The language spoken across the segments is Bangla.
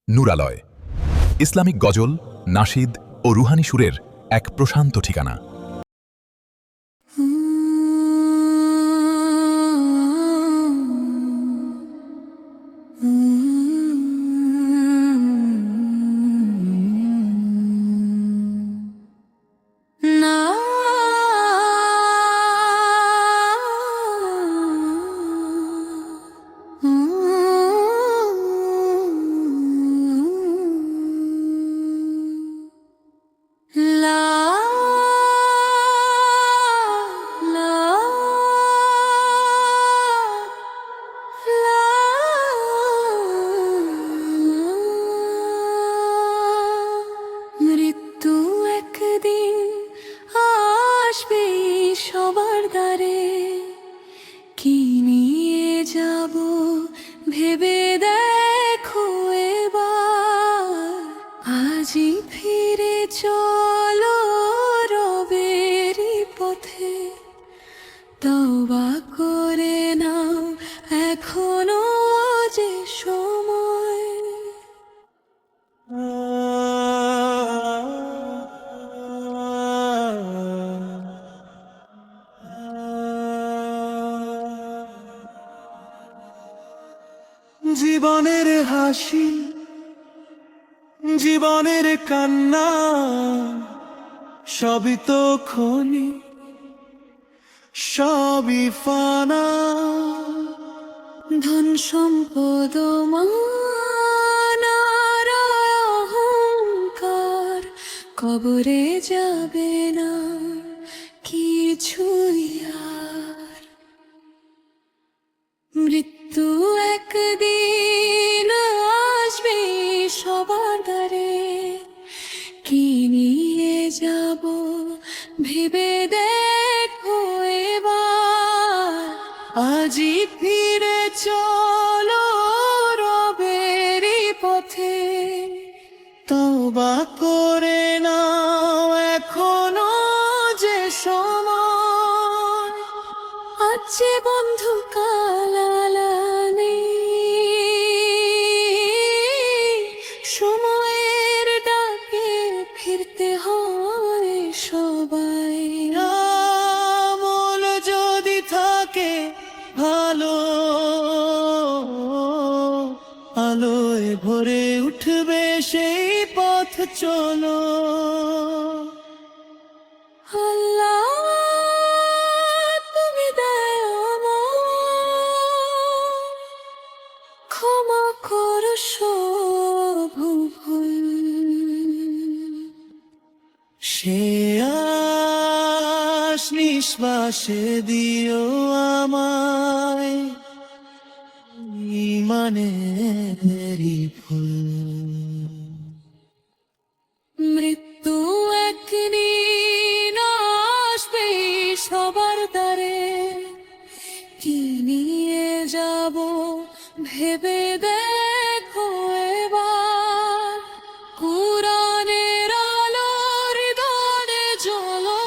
নূরালয় ইসলামিক গজল, নাশিদ ও রুহানি সুরের এক প্রশান্ত ঠিকানা। মৃত্যু একদিন আসবে সবার দ্বারে, কি নিয়ে যাব ভেবে দেখো এবার। আজই ফিরে চলো রবেরই পথে, তওবা করে নাও এখনো যে সময়। জীবনের হাসি, জীবনের কান্না, সবই তো ক্ষণি, সবই ফানা। ধন সম্পদ মানার অহংকার কবরে যাবে না কিছুই আর। মৃত্যু একদিন আসবে সবার দ্বারে, কি নিয়ে যাব ভেবে দেখো এবার। আজই ফিরে চলো রবেরই পথে, তওবা করে নাও এখনো যে সময়। আজ যে বন্ধু কাল নেই, সময়ের ডাকে ফিরতে হয় সবাই। আমল যদি থাকে ভালো, আলোয় ভরে উঠবে সেই পথ চলো। আল্লাহ তুমি দয়াময়, ক্ষমা করো সব ভুল। সে আশ নিঃশ্বাসে দিও আমায় ঈমানেরই ফুল। মৃত্যু একদিন আসবে সবার দ্বারে, কি নিয়ে যাব ভেবে দেখো এবার। কুরআনের আলোর হৃদয়ে জ্বলো,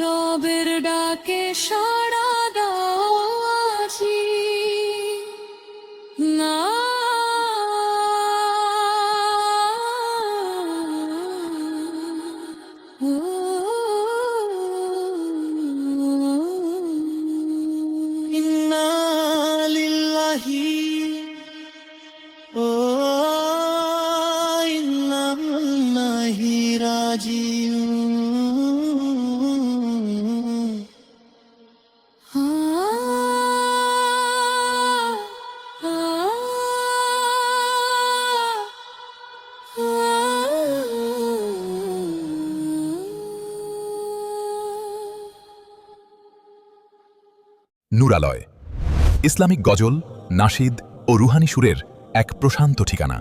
রবের ডাকে সাড়া দাও আজি। না ইন্না লিল্লাহি ওয়া ইন্না ইলাইহি রাজিউন। নূরালয় ইসলামিক গজল, নাশিদ ও রুহানি সুরের এক প্রশান্ত ঠিকানা।